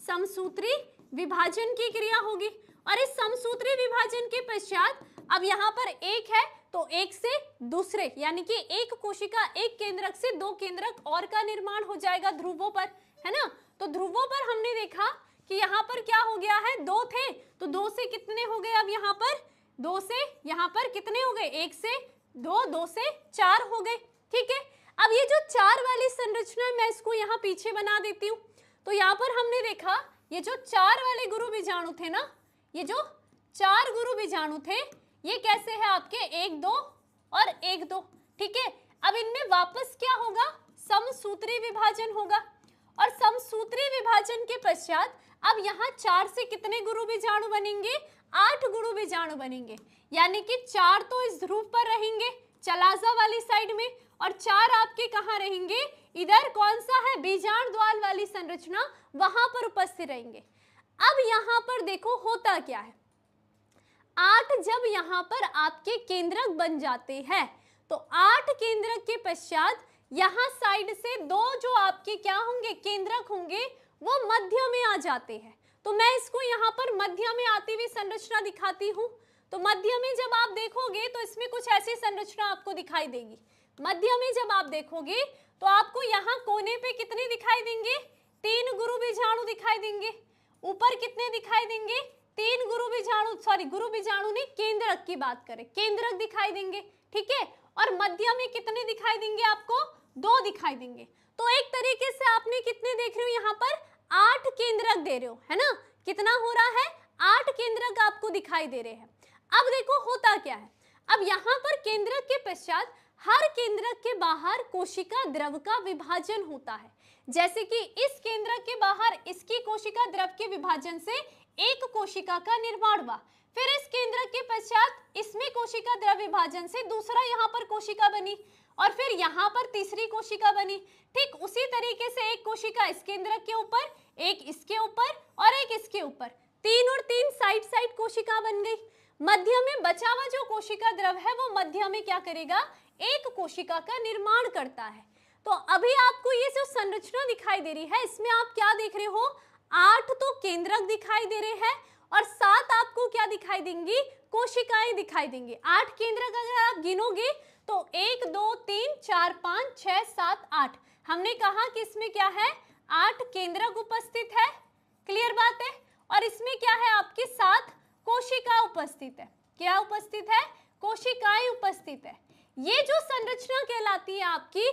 S1: समसूत्री विभाजन की क्रिया होगी। और इस समसूत्री विभाजन के पश्चात अब यहाँ पर एक है तो एक से दूसरे, यानी कि एक कोशिका एक केंद्रक से दो केंद्रक और का निर्माण हो जाएगा ध्रुवों पर, है ना। तो ध्रुवों पर हमने देखा कि यहाँ पर क्या हो गया है, दो थे तो दो से कितने हो गए, अब यहाँ पर दो से यहाँ पर कितने हो गए, एक से दो, दो से चार हो गए। ठीक है, अब ये जो चार वाली संरचना है मैं इसको यहाँ पीछे बना देती हूँ। तो यहाँ पर हमने देखा ये जो चार वाले गुरु बीजाणु थे ना, ये जो चार गुरु बीजाणु थे ये कैसे है आपके, एक दो और एक दो। ठीक है, अब इनमें वापस क्या होगा, समसूत्री विभाजन होगा और समसूत्री विभाजन के पश्चात अब यहाँ चार से कितने गुरु बीजाणु बनेंगे, 8 गुरु बीजाणु बनेंगे। यानी कि चार तो इस ध्रुव पर रहेंगे चलाजा वाली साइड में और चार आपके कहाँ रहेंगे, इधर कौन सा है, बीजाण द्वाल वाली संरचना, वहां पर उपस्थित रहेंगे। अब यहाँ पर देखो होता क्या है, 8 जब यहाँ पर आपके केंद्रक बन जाते हैं तो 8 केंद्रक के पश्चात यहाँ साइड से दो जो आपके क्या होंगे, केंद्रक होंगे, वो मध्य में आ जाते हैं। तो मैं इसको यहाँ पर मध्य में आती हुई संरचना दिखाती हूँ। तो मध्य में जब आप देखोगे तो इसमें कुछ ऐसी संरचना आपको दिखाई देगी। मध्य में जब आप देखोगे तो आपको यहाँ कोने पे कितने दिखाई देंगे, 3 गुरु बीजाणु दिखाई देंगे। ऊपर कितने दिखाई देंगे, 3 गुरु बीजाणु, सॉरी गुरु बीजाणु नहीं, केंद्रक की बात करें, केंद्रक दिखाई देंगे। ठीक है, और मध्य में कितने दिखाई देंगे आपको, 2 दिखाई देंगे। तो एक तरीके से आपने कितने देख रहे हो, यहाँ पर 8 केंद्रक दे रहे हो, है ना। कितना हो रहा है, 8 केंद्रक आपको दिखाई दे रहे हैं। अब देखो होता क्या है, अब यहाँ पर केंद्रक के पश्चात हर केंद्रक के बाहर कोशिका द्रव का विभाजन होता है। जैसे कि इस केंद्रक के बाहर इसकी कोशिका द्रव के विभाजन से एक कोशिका का निर्माण हुआ, फिर इस केंद्रक के पश्चात इसमें कोशिका द्रव विभाजन से दूसरा यहाँ पर कोशिका बनी और फिर यहाँ पर तीसरी कोशिका बनी। ठीक उसी तरीके से एक कोशिका इस केंद्रक के ऊपर, एक इसके ऊपर और एक इसके ऊपर, 3 और 3 साइड साइड कोशिका बन गई। मध्य में बचा हुआ जो कोशिका द्रव है वो मध्य में क्या करेगा, एक कोशिका का निर्माण करता है। तो अभी आपको ये जो संरचना दिखाई दे रही है इसमें आप क्या देख रहे हो, 8 तो केंद्रक दिखाई दे रहे हैं और 7 आपको क्या दिखाई देंगी, कोशिकाएं दिखाई देंगी। 8 केंद्रक अगर आप गिनोगे तो 1 2 3 4 5 6 7 8, हमने कहा कि इसमें क्या है, 8 केंद्रक उपस्थित है, क्लियर बात है। और इसमें क्या है, आपकी 7 कोशिका उपस्थित है। क्या उपस्थित है, कोशिकाएं उपस्थित है। ये जो संरचना कहलाती है आपकी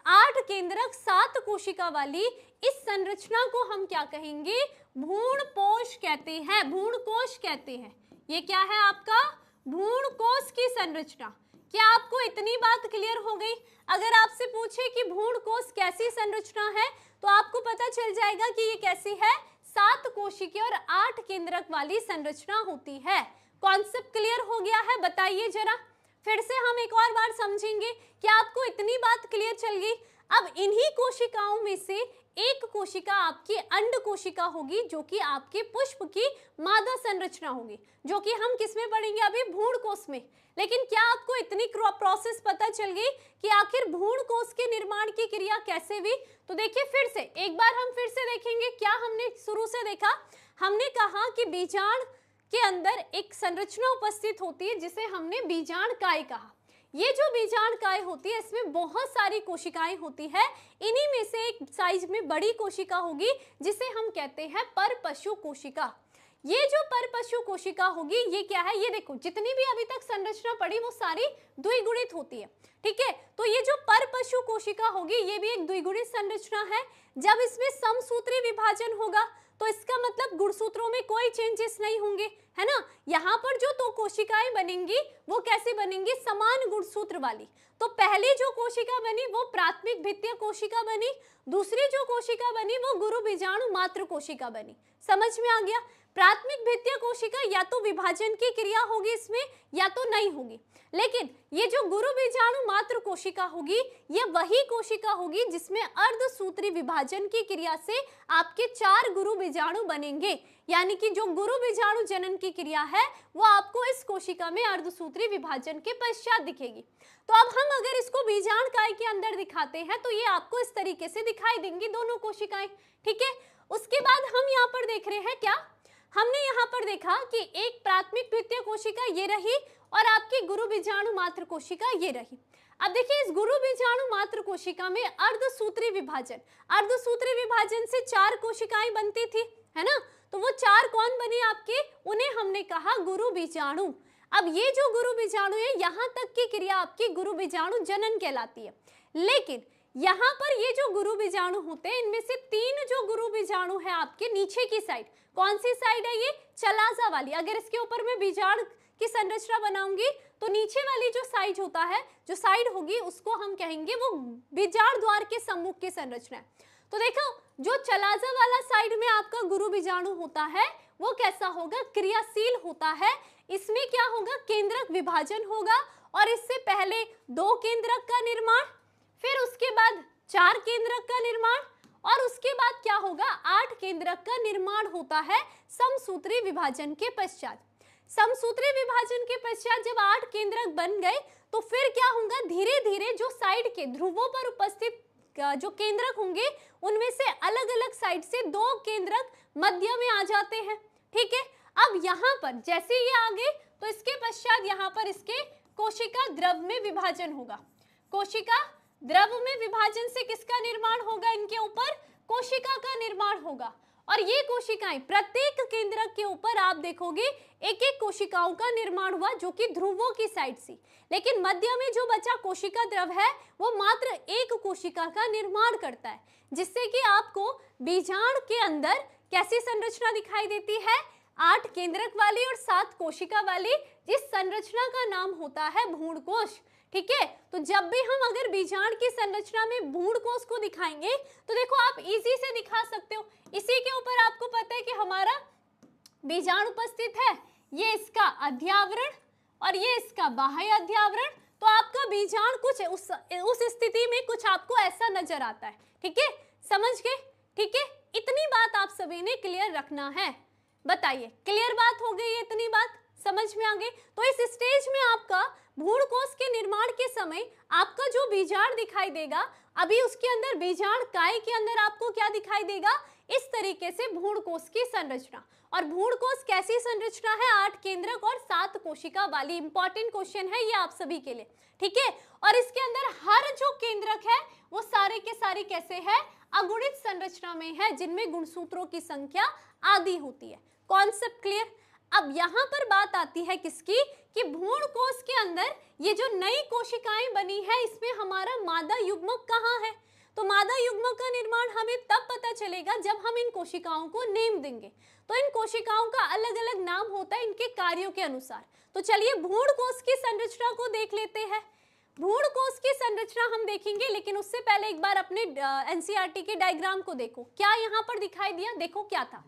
S1: 8 केंद्रक 7 कोशिका वाली, इस संरचना को हम क्या कहेंगे, भ्रूणपोष कहते हैं, भ्रूणकोश कहते हैं। ये क्या है आपका, भ्रूणकोश की संरचना। क्या आपको इतनी बात क्लियर हो गई? अगर आपसे पूछे कि भ्रूणकोश कैसी संरचना है तो आपको पता चल जाएगा कि ये कैसी है, 7 कोशिकीय और 8 केंद्रक वाली संरचना होती है। कॉन्सेप्ट क्लियर हो गया है, बताइए जरा। फिर से हम एक और बार समझेंगे कि आपको इतनी बात क्लियर चल गई। अब इन्हीं कोशिकाओं में से एक कोशिका आपकी अंड कोशिका होगी जो कि आपके पुष्प की मादा संरचना होगी, जो कि हम किस में पढ़ेंगे अभी, भ्रूणकोश में। लेकिन क्या आपको इतनी प्रोसेस पता चल गई कि आखिर भ्रूणकोश के निर्माण की क्रिया कैसे हुई? तो देखिए फिर से एक बार हम फिर से देखेंगे। क्या हमने शुरू से देखा, हमने कहा कि बीजांड के अंदर एक संरचना उपस्थित होती है जिसे हमने बीजांडकाय कहा। ये जो बीजांडकाय होती है इसमें बहुत सारी कोशिकाएं होती है। इन्हीं में से एक साइज में बड़ी कोशिका होगी जिसे हम कहते हैं परपशु कोशिका। ये जो परपशु कोशिका होगी ये क्या है, ये देखो जितनी भी अभी तक संरचना पड़ी वो सारी द्विगुणित होती है। ठीक है, तो ये जो परपशु कोशिका होगी ये भी एक द्विगुणित संरचना है। जब इसमें समसूत्री विभाजन होगा तो इसका मतलब गुणसूत्रों में कोई चेंजेस नहीं होंगे, है ना। यहाँ पर जो 2 कोशिकाएं बनेंगी वो कैसे बनेंगी, समान गुणसूत्र वाली। तो पहली जो कोशिका बनी वो प्राथमिक भित्तीय कोशिका बनी, दूसरी जो कोशिका बनी वो गुरु बीजाणु मात्र कोशिका बनी। समझ में आ गया? प्राथमिक भित्तीय कोशिका या तो विभाजन की क्रिया होगी इसमें या तो नहीं होगी, लेकिन ये जो गुरु बीजाणु मात्र कोशिका होगी ये वही कोशिका होगी जिसमें अर्धसूत्री विभाजन की क्रिया से आपके 4 गुरु बीजाणु बनेंगे। यानी कि जो गुरु बीजाणु जनन की क्रिया है वो आपको इस कोशिका में अर्धसूत्री विभाजन के पश्चात दिखेगी। तो अब हम अगर इसको बीजांडकाय के अंदर दिखाते हैं तो ये आपको इस तरीके से दिखाई देंगी दोनों कोशिकाएं, ठीक है। उसके बाद हम यहाँ पर देख रहे हैं क्या, हमने यहाँ पर देखा कि एक प्राथमिक द्वितीय कोशिका ये रही और आपकी गुरु बीजाणु मात्र कोशिका ये रही। अब देखिए इस गुरु बीजाणु मात्र कोशिका में अर्धसूत्री विभाजन, अर्धसूत्री विभाजन से 4 कोशिकाएं बनती थी, है ना। तो वो 4 कौन बने आपके, उन्हें हमने कहा गुरु बीजाणु। अब ये जो गुरु बीजाणु है यहाँ तक की क्रिया आपकी गुरु बीजाणु जनन कहलाती है। लेकिन यहाँ पर ये जो गुरु बीजाणु होते हैं इनमें से 3 जो गुरु बीजाणु है आपके नीचे की साइड, कौन सी साइड है ये, चलाजा वाली। अगर इसके ऊपर मैं बीजाणु की संरचना बनाऊंगी तो नीचे वाली जो साइड होता है, जो साइड होगी उसको हम कहेंगे वो बीजाणु द्वार के सम्मुख की संरचना है। तो देखो जो चलाजा वाला साइड में आपका गुरु बीजाणु होता है वो कैसा होगा, क्रियाशील होता है। इसमें क्या होगा, केंद्रक विभाजन होगा और इससे पहले 2 केंद्रक का निर्माण, फिर उसके बाद 4 केंद्रक का निर्माण और उसके बाद क्या होगा 8 केंद्रक का निर्माण होता है समसूत्री विभाजन के पश्चात। समसूत्री विभाजन के पश्चात जब 8 केंद्रक बन गए तो फिर क्या होगा, धीरे धीरे जो साइड के ध्रुवों पर उपस्थित जो केंद्रक होंगे उनमें से अलग अलग साइड से 2 केंद्रक मध्य में आ जाते हैं, ठीक है। अब यहाँ पर जैसे ये आगे तो इसके पश्चात यहाँ पर इसके कोशिका द्रव में विभाजन होगा। कोशिका द्रव में विभाजन से किसका निर्माण होगा, इनके ऊपर कोशिका का निर्माण होगा। और ये कोशिकाएं प्रत्येक केंद्रक के ऊपर आप देखोगे एक एक कोशिकाओं का निर्माण हुआ जो कि ध्रुवों की साइड से। लेकिन मध्य में जो बचा कोशिका द्रव है वो मात्र एक कोशिका का निर्माण करता है, जिससे कि आपको बीजांड के अंदर कैसी संरचना दिखाई देती है, 8 केंद्रक वाली और 7 कोशिका वाली। जिस संरचना का नाम होता है भ्रूणकोश, ठीक है। तो जब भी हम अगर बीजांड की संरचना में भ्रूणकोश को दिखाएंगे तो देखो आप इजी से दिखा सकते हो। इसी के ऊपर आपको पता है कि हमारा बीजांड उपस्थित है, ये इसका अध्यावरण और ये इसका बाह्य अध्यावरण। तो आपका बीजांड कुछ उस स्थिति में कुछ आपको ऐसा नजर आता है, ठीक है, समझ गए, ठीक है। इतनी बात आप सभी ने क्लियर रखना है। बताइए क्लियर बात हो गई है, इतनी बात समझ में आ गई। तो इस स्टेज में आपका भ्रूणकोश के निर्माण के समय आपका जो बीजांड दिखाई देगा, अभी उसके अंदर बीजांडकाय के अंदर आपको क्या दिखाई देगा, इस तरीके से भ्रूणकोश की संरचना। और भ्रूणकोश कैसी संरचना है, 8 केंद्रक और 7 कोशिका वाली। इंपॉर्टेंट क्वेश्चन है ये आप सभी के लिए, ठीक है। और इसके अंदर हर जो केंद्रक है वो सारे के सारे कैसे है, अगुणित संरचना में है, जिनमें गुणसूत्रों की संख्या आधी होती है। Concept clear. अब यहाँ पर बात आती है किसकी, कि भ्रूणकोश के अंदर ये जो नई कोशिकाएं बनी है इसमें हमारा मादा युग्मक कहाँ है। तो मादा युग्मक का निर्माण हमें तब पता चलेगा जब हम इन कोशिकाओं को नेम देंगे। तो इन कोशिकाओं का अलग अलग नाम होता है इनके कार्यों के अनुसार। तो चलिए भ्रूणकोश की संरचना को देख लेते हैं। भ्रूणकोश की संरचना हम देखेंगे, लेकिन उससे पहले एक बार अपने एनसीईआरटी के डायग्राम को देखो। क्या यहाँ पर दिखाई दिया, देखो क्या था,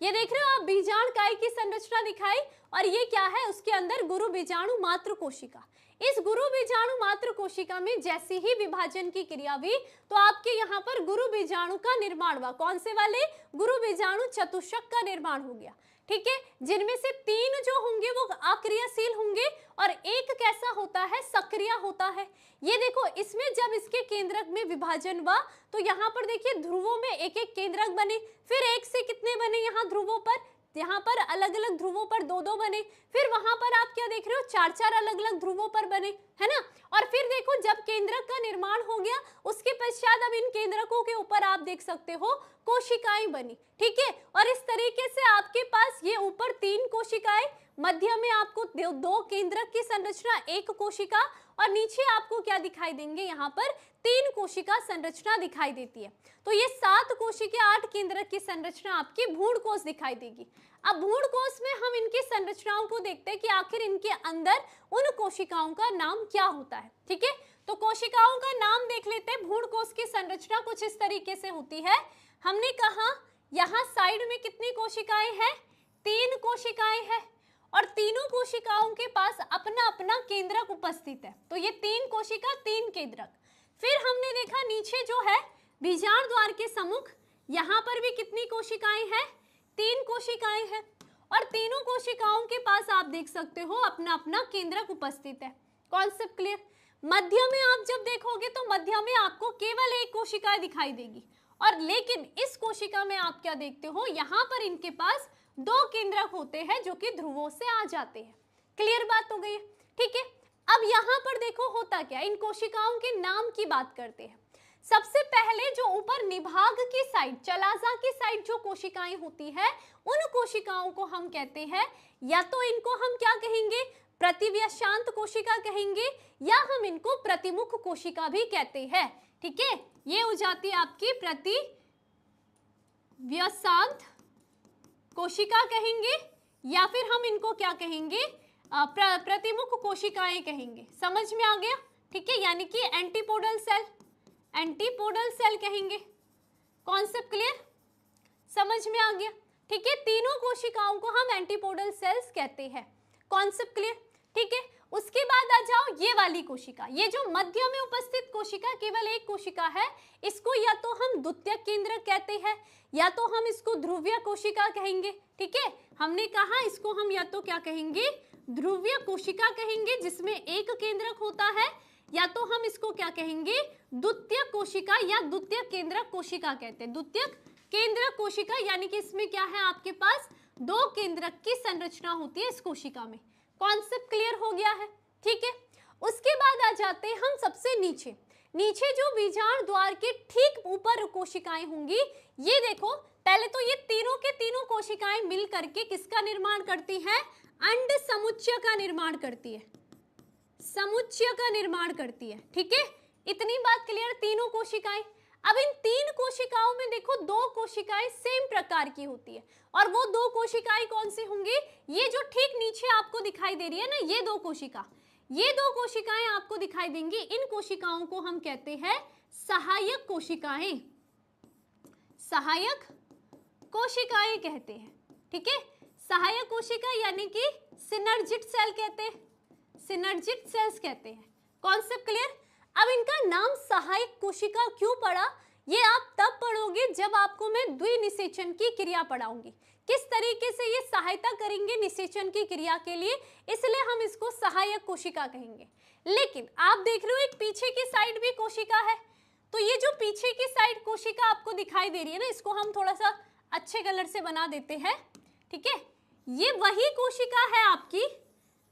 S1: ये देख रहे हो आप, बीजांडकाय की संरचना दिखाई और ये क्या है, उसके अंदर गुरु बीजाणु मात्र कोशिका। इस गुरु बीजाणु मात्र कोशिका में जैसे ही विभाजन की क्रिया हुई तो आपके यहाँ पर गुरु बीजाणु का निर्माण हुआ। कौन से वाले, गुरु बीजाणु चतुष्क का निर्माण हो गया, ठीक है। जिनमें से 3 जो होंगे वो अक्रियाशील होंगे और एक कैसा होता है, सक्रिय होता है। ये देखो इसमें जब इसके केंद्रक में विभाजन हुआ तो यहाँ पर देखिए ध्रुवों में एक एक केंद्रक बने, फिर एक से कितने बने यहाँ ध्रुवों पर, यहाँ पर अलग अलग ध्रुवों पर 2-2 बने, फिर वहां पर आप क्या देख रहे हो, 4-4 अलग अलग ध्रुवों पर बने, है ना। और फिर देखो जब केंद्रक का निर्माण हो गया उसके पश्चात अब इन केंद्रकों के ऊपर आप देख सकते हो कोशिकाएं बनी, ठीक है। और इस तरीके से आपके पास ये ऊपर 3 कोशिकाएं, मध्य में आपको 2 केंद्रक की संरचना, 1 कोशिका, और नीचे आपको क्या दिखाई देंगे, यहाँ पर 3 कोशिका संरचना दिखाई देती है। तो ये 7 कोशिका 8 केंद्रक की संरचना आपकी भ्रूणकोश दिखाई देगी। अब भ्रूणकोश में हम इनकी संरचनाओं को देखते हैं कि आखिर इनके अंदर उन कोशिकाओं का नाम क्या होता है, ठीक है। तो कोशिकाओं का नाम देख लेते हैं। भ्रूणकोश की संरचना कुछ इस तरीके से होती है। हमने कहा यहाँ साइड में कितनी कोशिकाएं हैं, 3 कोशिकाएं हैं और तीनों कोशिकाओं के पास अपना अपना केंद्रक उपस्थित है। तो ये 3 कोशिका 3 केंद्रक। फिर हमने देखा नीचे जो है बीजांड द्वार के सम्मुख, यहाँ पर भी कितनी कोशिकाएं हैं? 3 कोशिकाएं हैं और तीनों कोशिकाओं के पास आप देख सकते हो अपना अपना केंद्रक उपस्थित है। Concept clear? मध्य में आप जब देखोगे तो मध्य में आपको केवल एक कोशिका दिखाई देगी, और लेकिन इस कोशिका में आप क्या देखते हो, यहाँ पर इनके पास 2 केंद्रक होते हैं जो कि ध्रुवों से आ जाते हैं। क्लियर बात हो गई है? ठीक है। अब यहाँ पर देखो होता क्या, इन कोशिकाओं के नाम की बात करते हैं। सबसे पहले जो ऊपर निभाग की साइड, चलाजा की साइड जो कोशिकाएं होती है, उन कोशिकाओं को हम कहते हैं, या तो इनको हम क्या कहेंगे, प्रतिव्यासांत कोशिका कहेंगे, या हम इनको प्रतिमुख कोशिका भी कहते हैं। ठीक है, ये हो जाती है आपकी प्रतिव्यासांत कोशिका कहेंगे, या फिर हम इनको क्या कहेंगे, प्रतिमुख कोशिकाएं कहेंगे। समझ में आ गया? ठीक है, यानी कि एंटीपोडल सेल, एंटीपोडल सेल कहेंगे। Concept clear? समझ में आ गया? ठीक है, तीनों कोशिकाओं को हम एंटीपोडल सेल्स कहते हैं। Concept clear? ठीक है, उसके बाद आ जाओ ये वाली कोशिका, ये जो मध्य में उपस्थित कोशिका केवल एक कोशिका है, इसको या तो हम द्वितीयक केंद्रक कहते हैं, या तो हम इसको ध्रुवीय कोशिका कहेंगे। ठीक है, हमने कहा इसको हम या तो क्या कहेंगे, ध्रुवीय कोशिका कहेंगे जिसमें एक केंद्रक होता है, या तो हम इसको क्या कहेंगे, द्वितीयक कोशिका या द्वितीयक केंद्रक कोशिका कहते हैं। द्वितीयक केंद्रक कोशिका यानी कि इसमें क्या है, आपके पास 2 केंद्रक की संरचना होती है इस कोशिका में। कॉन्सेप्ट क्लियर हो गया है? ठीक है, उसके बाद आ जाते हैं हम सबसे नीचे। नीचे जो बीजांड द्वार के ठीक ऊपर कोशिकाएं होंगी, ये देखो, पहले तो ये तीनों के तीनों कोशिकाएं मिल करके किसका निर्माण करती हैं, अंड समुच्चय का निर्माण करती है, समुच्चय का निर्माण करती है। ठीक है, इतनी बात क्लियर? तीनों कोशिकाएं। अब इन 3 कोशिकाओं में देखो 2 कोशिकाएं सेम प्रकार की होती है, और वो 2 कोशिकाएं कौन सी होंगी, ये जो ठीक नीचे आपको दिखाई दे रही है ना, ये 2 कोशिका, ये 2 कोशिकाएं आपको दिखाई देंगी। इन कोशिकाओं को हम कहते हैं सहायक कोशिकाएं, सहायक कोशिकाएं कहते हैं। ठीक है, सहायक कोशिका यानी कि सिनर्जिट सेल कहते हैं, सिनर्जिट सेल्स कहते हैं। Concept clear? अब इनका नाम सहायक कोशिका क्यों पड़ा, ये आप तब पढ़ोगे जब आपको मैं द्विनिषेचन की क्रिया पढ़ाऊंगी, किस तरीके से ये सहायता करेंगे निषेचन की क्रिया के लिए, इसलिए हम इसको सहायक कोशिका कहेंगे। लेकिन आप देख रहे हो एक पीछे की साइड भी कोशिका है, तो ये जो पीछे की साइड कोशिका आपको दिखाई दे रही है ना, इसको हम थोड़ा सा अच्छे कलर से बना देते हैं। ठीक है, ये वही कोशिका है आपकी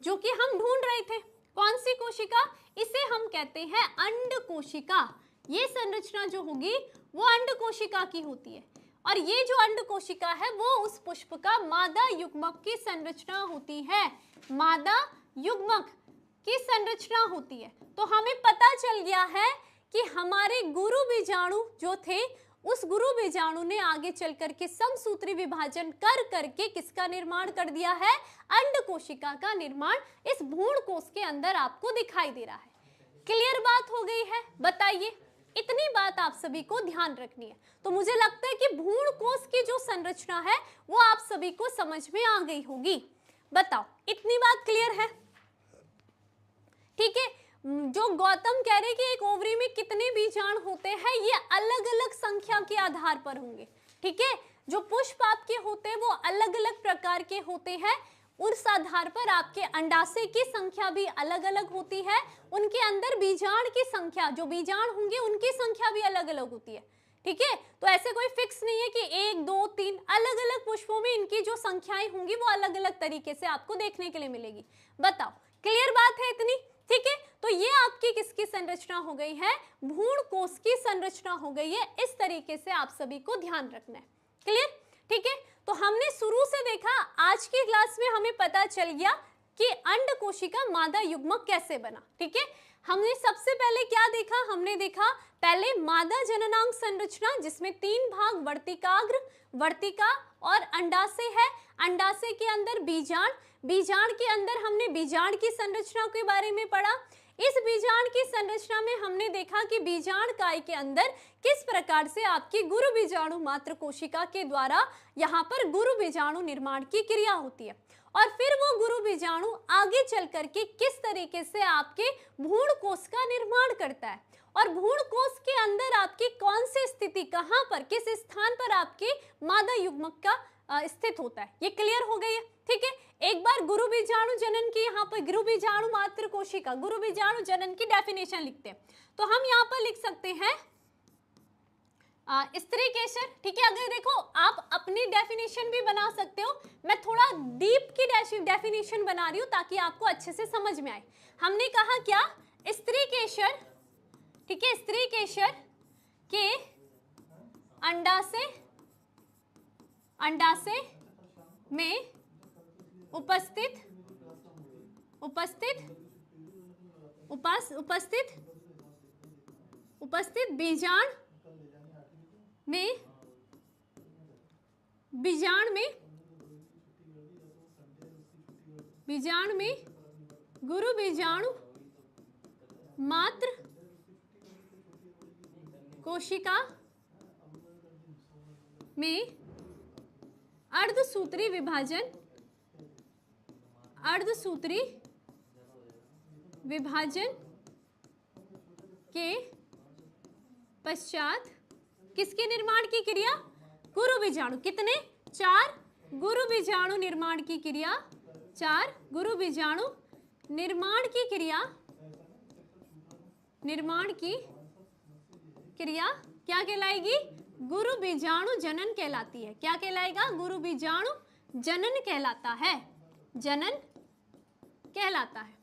S1: जो कि हम ढूंढ रहे थे। कौन सी कोशिका? इसे हम कहते हैं अंड कोशिका। ये संरचना जो होगी वो अंड कोशिका की होती है, और ये जो अंड कोशिका है वो उस पुष्प का मादा युग्मक की संरचना होती है, मादा युग्मक की संरचना होती है। तो हमें पता चल गया है कि हमारे गुरु बीजाणु जो थे, उस गुरु बीजाणु ने आगे चल करके समसूत्री विभाजन कर करके किसका निर्माण कर दिया है, अंड कोशिका का निर्माण इस भ्रूण कोश के अंदर आपको दिखाई दे रहा है। क्लियर बात हो गई है? बताइए, इतनी बात आप सभी को ध्यान रखनी है। तो मुझे लगता है कि भ्रूण कोश की जो संरचना है वो आप सभी को समझ में आ गई होगी। बताओ, इतनी बात क्लियर है? ठीक है, जो गौतम कह रहे कि एक ओवरी में कितने बीजाणु होते हैं, ये अलग अलग संख्या के आधार पर होंगे। ठीक है, जो पुष्प आपके होते हैं वो अलग अलग प्रकार के होते हैं, उस आधार पर आपके अंडाशय की संख्या भी अलग अलग होती है, उनके अंदर बीजाण की संख्या, जो बीजाण होंगे उनकी संख्या भी अलग अलग होती है। ठीक है, तो ऐसे कोई फिक्स नहीं है कि 1 2 3, अलग अलग पुष्पों में इनकी जो संख्याएं होंगी वो अलग अलग तरीके से आपको देखने के लिए मिलेगी। बताओ, क्लियर बात है इतनी? ठीक है, तो ये आपकी किसकी संरचना हो गई है, भ्रूण कोश की संरचना हो गई है। इस तरीके से आप सभी को ध्यान रखना है। क्लियर? ठीक है, तो हमने शुरू से देखा, आज की क्लास में हमें पता चल गया कि अंड कोशिका मादा युग्मक कैसे बना। ठीक है, हमने सबसे पहले क्या देखा, हमने देखा पहले मादा जननांग संरचना जिसमें 3 भाग वर्तिकाग्र, वर्तिका और अंडाशय है। अंडाशय के अंदर बीजांड, बीजांड के अंदर हमने बीजांड की संरचना के बारे में पढ़ा। इस बीजांड की संरचना में हमने देखा कि बीजांडकाय के अंदर किस प्रकार से आपकी गुरु बीजाणु मात्र कोशिका के द्वारा यहाँ पर गुरु बीजाणु निर्माण की क्रिया होती है, और फिर वो गुरु बीजाणु आगे चल करके किस तरीके से आपके भ्रूण कोश का निर्माण करता है, और भ्रूण कोश के अंदर आपकी कौन सी स्थिति, कहाँ पर, किस स्थान पर आपके मादा युग्मक का स्थित होता है। ये क्लियर हो गई है, ठीक है। एक बार गुरु बीजाणु जनन की, यहाँ पर गुरु बीजाणु मात्र कोशिका, गुरु बीजाणु जनन की डेफिनेशन लिखते हैं, तो हम यहाँ पर लिख सकते हैं स्त्री केसर, ठीक है। अगर देखो आप अपनी डेफिनेशन भी बना सकते हो, मैं थोड़ा डीप की डेफिनेशन बना रही हूँ ताकि आपको अच्छे से समझ में आए। हमने कहा क्या, स्त्री केसर, ठीक है, स्त्री केसर के अंडाशय में उपस्थित बीजांड में गुरु बीजाणु मात्र कोशिका में अर्धसूत्री विभाजन के पश्चात किसके निर्माण की क्रिया, गुरु बीजाणु, कितने, 4 गुरु बीजाणु निर्माण की क्रिया, 4 गुरु बीजाणु निर्माण की क्रिया क्या कहलाएगी, गुरु बीजाणु जनन कहलाती है। क्या कहलाएगा, गुरु बीजाणु जनन कहलाता है, जनन कहलाता है।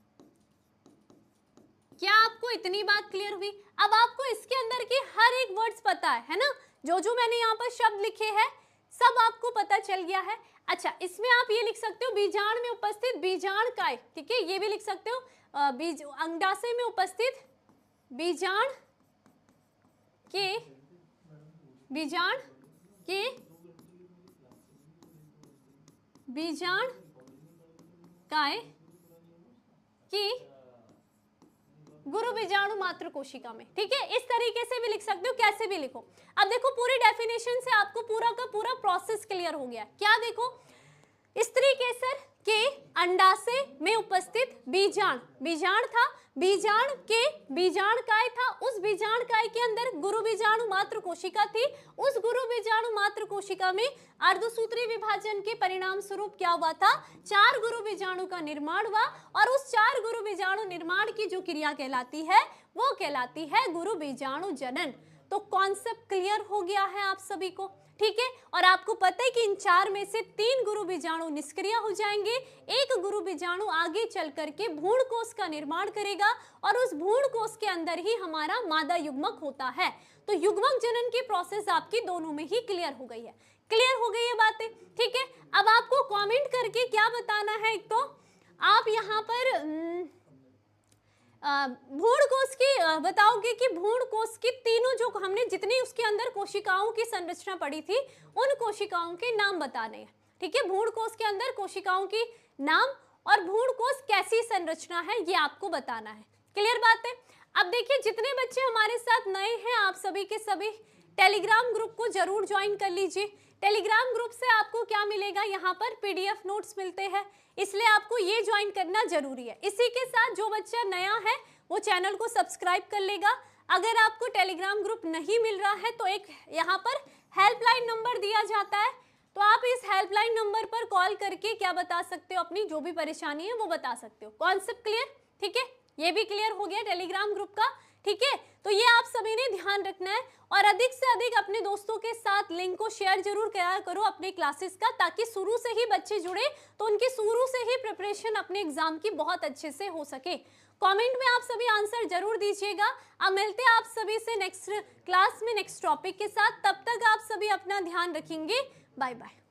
S1: क्या आपको इतनी बात क्लियर हुई? अब आपको इसके अंदर के हर एक वर्ड्स पता है ना, जो मैंने यहाँ पर शब्द लिखे हैं सब आपको पता चल गया है। अच्छा, इसमें आप ये लिख सकते हो बीजांड में उपस्थित बीजांडकाय, ठीक है, ये भी लिख सकते हो अंडाशय में उपस्थित बीजांड काय की गुरु बीजाणु मात्र कोशिका में, ठीक है। इस तरीके से भी लिख सकते हो, कैसे भी लिखो। अब देखो पूरी डेफिनेशन से आपको पूरा का पूरा प्रोसेस क्लियर हो गया। क्या देखो, स्त्री केसर के अंडाशय में उपस्थित बीजांड था, बीजांड के बीजांडकाय था, उस बीजांडकाय के अंदर गुरु बीजाणु मात्र कोशिका थी, उस गुरु बीजाणु मात्र कोशिका में अर्धसूत्री विभाजन के परिणाम स्वरूप क्या हुआ था, 4 गुरु बीजाणु का निर्माण हुआ, और उस 4 गुरु बीजाणु निर्माण की जो क्रिया कहलाती है वो कहलाती है गुरु बीजाणु जनन। तो कॉन्सेप्ट क्लियर हो गया है आप सभी को, ठीक है। और आपको पता है कि इन 4 में से 3 गुरु बीजाणु निष्क्रिय हो जाएंगे, एक गुरु बीजाणु आगे चल करके भ्रूण कोश का निर्माण करेगा, और उस भ्रूण कोश के अंदर ही हमारा मादा युग्मक होता है। तो युग्मक जनन की प्रोसेस आपकी दोनों में ही क्लियर हो गई है। क्लियर हो गई है बातें, ठीक है। अब आपको कमेंट करके क्या बताना है, एक तो आप यहाँ पर भ्रूण कोश की बताओगे कि भ्रूण कोश की तीनों जो हमने जितनी उसके अंदर कोशिकाओं की संरचना पढ़ी थी उन कोशिकाओं के नाम बताने हैं, ठीक है। भ्रूण कोश के अंदर कोशिकाओं की नाम और भ्रूण कोश कैसी संरचना है ये आपको बताना है। क्लियर बात है। अब देखिए जितने बच्चे हमारे साथ नए हैं आप सभी के सभी टेलीग्राम ग्रुप को जरूर ज्वाइन कर लीजिए। टेलीग्राम ग्रुप से आपको क्या मिलेगा, यहाँ पर पीडीएफ नोट्स मिलते हैं, इसलिए आपको ये ज्वाइन करना जरूरी है। इसी के साथ जो बच्चा नया है वो चैनल को सब्सक्राइब कर लेगा। अगर आपको टेलीग्राम ग्रुप नहीं मिल रहा है तो एक यहाँ पर हेल्पलाइन नंबर दिया जाता है, तो आप इस हेल्पलाइन नंबर पर कॉल करके क्या बता सकते हो, अपनी जो भी परेशानी है वो बता सकते हो। कॉन्सेप्ट क्लियर, ठीक है। ये भी क्लियर हो गया टेलीग्राम ग्रुप का, ठीक है। तो ये आप सभी ने ध्यान रखना है, और अधिक से अधिक अपने दोस्तों के साथ लिंक को शेयर जरूर किया करो अपने क्लासेस का, ताकि शुरू से ही बच्चे जुड़े तो उनकी शुरू से ही प्रिपरेशन अपने एग्जाम की बहुत अच्छे से हो सके। कमेंट में आप सभी आंसर जरूर दीजिएगा। अब मिलते हैं आप सभी से नेक्स्ट क्लास में नेक्स्ट टॉपिक के साथ। तब तक आप सभी अपना ध्यान रखेंगे। Bye bye.